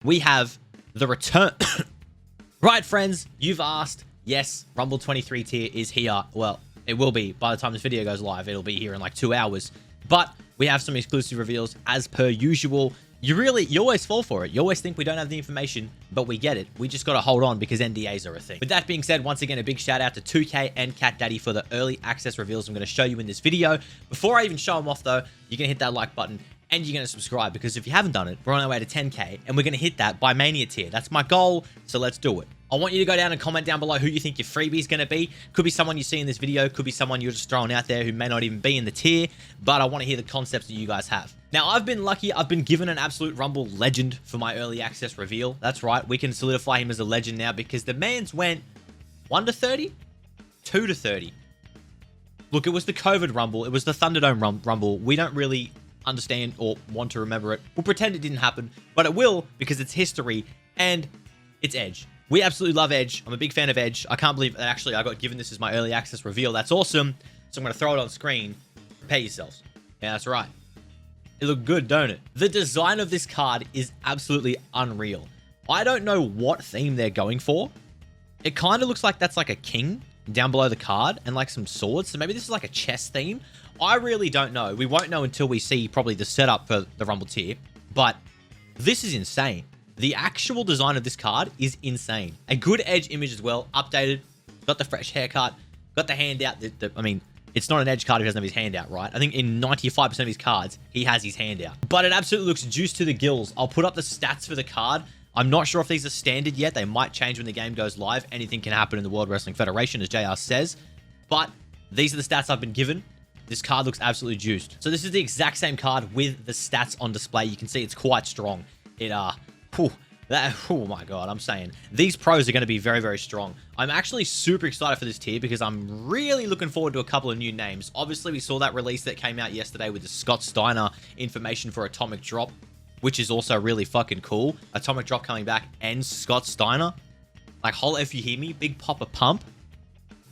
we have the return. Right, friends, you've asked. Yes, Rumble 23 tier is here. Well, it will be by the time this video goes live. It'll be here in like 2 hours. But we have some exclusive reveals as per usual. You always fall for it. You always think we don't have the information, but we get it. We just got to hold on because NDAs are a thing. With that being said, once again, a big shout out to 2K and Cat Daddy for the early access reveals I'm going to show you in this video. Before I even show them off though, you're going to hit that like button and you're going to subscribe, because if you haven't done it, we're on our way to 10K and we're going to hit that by Mania tier. That's my goal, so let's do it. I want you to go down and comment down below who you think your freebie is going to be. Could be someone you see in this video, could be someone you're just throwing out there who may not even be in the tier, but I want to hear the concepts that you guys have. Now, I've been lucky. I've been given an absolute Rumble legend for my early access reveal. That's right. We can solidify him as a legend now because the man's went 1 to 30, 2 to 30. Look, it was the COVID Rumble. It was the Thunderdome Rumble. We don't really understand or want to remember it. We'll pretend it didn't happen, but it will because it's history and it's Edge. We absolutely love Edge. I'm a big fan of Edge. I can't believe that actually I got given this as my early access reveal. That's awesome. So I'm going to throw it on screen. Prepare yourselves. Yeah, that's right. It looked good, don't it? The design of this card is absolutely unreal. I don't know what theme they're going for. It kind of looks like that's like a king down below the card and like some swords. So maybe this is like a chess theme. I really don't know. We won't know until we see probably the setup for the Rumble tier. But this is insane. The actual design of this card is insane. A good Edge image as well. Updated. Got the fresh haircut. Got the hand out. I mean, it's not an Edge card if he doesn't have his hand out, right? I think in 95% of his cards, he has his hand out. But it absolutely looks juiced to the gills. I'll put up the stats for the card. I'm not sure if these are standard yet. They might change when the game goes live. Anything can happen in the World Wrestling Federation, as JR says. But these are the stats I've been given. This card looks absolutely juiced. So this is the exact same card with the stats on display. You can see it's quite strong. Oh my god, I'm saying these pros are going to be very, very strong. I'm actually super excited for this tier because I'm really looking forward to a couple of new names. Obviously, we saw that release that came out yesterday with the Scott Steiner information for Atomic Drop, which is also really fucking cool. Atomic Drop coming back and Scott Steiner. Like, holla if you hear me, big pop a pump.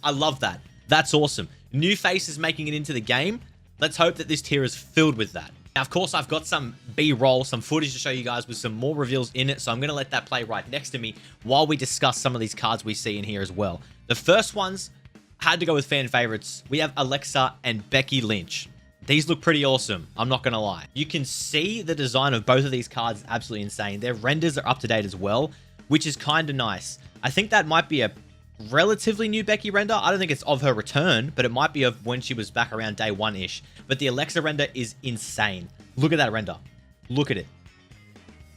I love that. That's awesome. New faces making it into the game. Let's hope that this tier is filled with that. Now, of course, I've got some B-roll, some footage to show you guys with some more reveals in it, so I'm going to let that play right next to me while we discuss some of these cards we see in here as well. The first ones had to go with fan favorites. We have Alexa and Becky Lynch. These look pretty awesome, I'm not going to lie. You can see the design of both of these cards is absolutely insane. Their renders are up to date as well, which is kind of nice. I think that might be a relatively new Becky render. I don't think it's of her return, but it might be of when she was back around day 1-ish. But the Alexa render is insane. Look at that render. Look at it.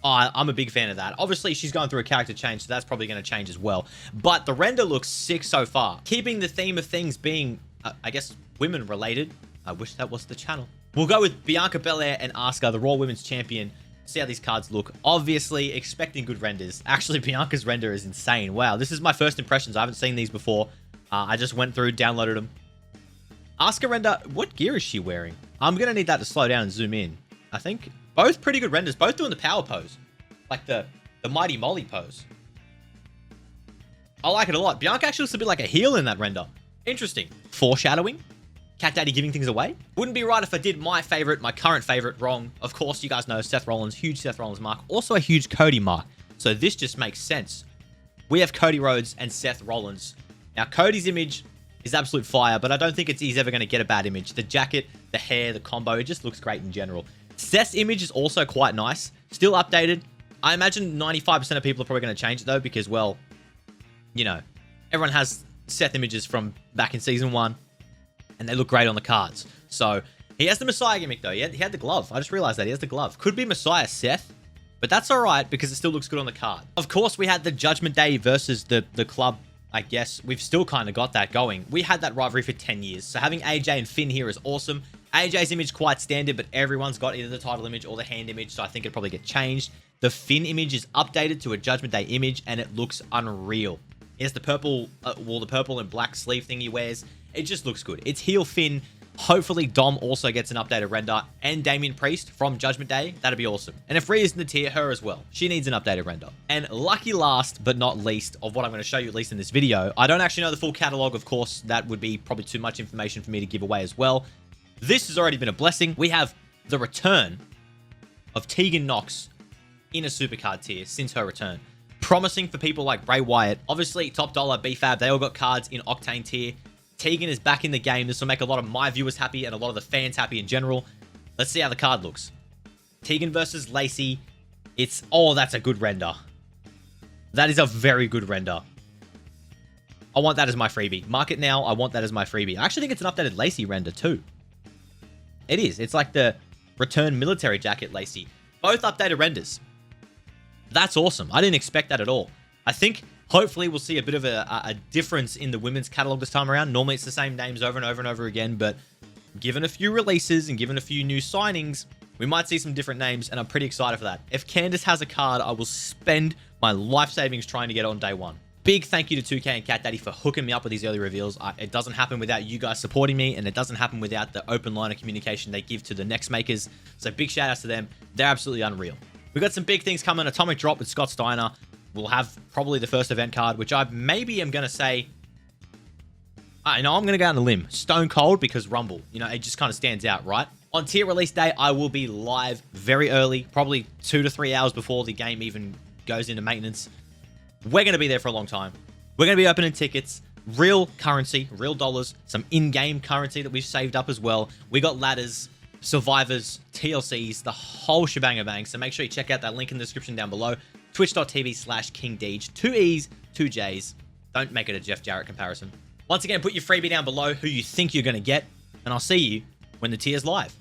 Oh, I'm a big fan of that. Obviously, she's going through a character change, so that's probably going to change as well. But the render looks sick so far. Keeping the theme of things being, I guess, women related. I wish that was the channel. We'll go with Bianca Belair and Asuka, the Raw Women's Champion. See how these cards look. Obviously, expecting good renders. Actually, Bianca's render is insane. Wow, this is my first impressions. I haven't seen these before. I just went through, downloaded them. Asuka render, what gear is she wearing? I'm going to need that to slow down and zoom in. I think both pretty good renders. Both doing the power pose. Like the Mighty Molly pose. I like it a lot. Bianca actually looks a bit like a heel in that render. Interesting. Foreshadowing. Cat Daddy giving things away. Wouldn't be right if I did my favorite, my current favorite, wrong. Of course, you guys know Seth Rollins, huge Seth Rollins mark. Also a huge Cody mark. So this just makes sense. We have Cody Rhodes and Seth Rollins. Now, Cody's image is absolute fire, but I don't think he's ever going to get a bad image. The jacket, the hair, the combo, it just looks great in general. Seth's image is also quite nice. Still updated. I imagine 95% of people are probably going to change it, though, because, well, you know, everyone has Seth images from back in Season 1. And they look great on the cards. So, he has the Messiah gimmick, though. He had the glove. I just realized that. He has the glove. Could be Messiah Seth, but that's all right because it still looks good on the card. Of course, we had the Judgment Day versus the club, I guess. We've still kind of got that going. We had that rivalry for 10 years. So, having AJ and Finn here is awesome. AJ's image quite standard, but everyone's got either the title image or the hand image, so I think it'll probably get changed. The Finn image is updated to a Judgment Day image, and it looks unreal. He has the purple, the purple and black sleeve thing he wears. It just looks good. It's heel Finn. Hopefully, Dom also gets an updated render. And Damian Priest from Judgment Day. That'd be awesome. And if Rhea's in the tier, her as well. She needs an updated render. And lucky last, but not least, of what I'm going to show you, at least in this video. I don't actually know the full catalog, of course. That would be probably too much information for me to give away as well. This has already been a blessing. We have the return of Tegan Nox in a Supercard tier since her return. Promising for people like Bray Wyatt. Obviously, Top Dollar, BFAB, they all got cards in Octane tier. Tegan is back in the game. This will make a lot of my viewers happy and a lot of the fans happy in general. Let's see how the card looks. Tegan versus Lacey. It's... Oh, that's a good render. That is a very good render. I want that as my freebie. Mark it now. I want that as my freebie. I actually think it's an updated Lacey render too. It is. It's like the Return Military Jacket Lacey. Both updated renders. That's awesome. I didn't expect that at all. I think hopefully we'll see a bit of a difference in the women's catalog this time around. Normally it's the same names over and over and over again, but given a few releases and given a few new signings, we might see some different names, and I'm pretty excited for that. If Candace has a card, I will spend my life savings trying to get it on day one. Big thank you to 2K and Cat Daddy for hooking me up with these early reveals. It doesn't happen without you guys supporting me, and it doesn't happen without the open line of communication they give to the next makers. So big shout outs to them. They're absolutely unreal. We've got some big things coming. Atomic Drop with Scott Steiner. We'll have probably the first event card, which I maybe am going to say... I know I'm going to go out on a limb. Stone Cold, because Rumble. You know, it just kind of stands out, right? On tier release day, I will be live very early, probably 2 to 3 hours before the game even goes into maintenance. We're going to be there for a long time. We're going to be opening tickets, real currency, real dollars, some in-game currency that we've saved up as well. We got ladders, survivors, TLCs, the whole shebang bang. So make sure you check out that link in the description down below. Twitch.tv/KingDeej. 2 E's, 2 J's. Don't make it a Jeff Jarrett comparison. Once again, put your freebie down below who you think you're going to get, and I'll see you when the tier's live.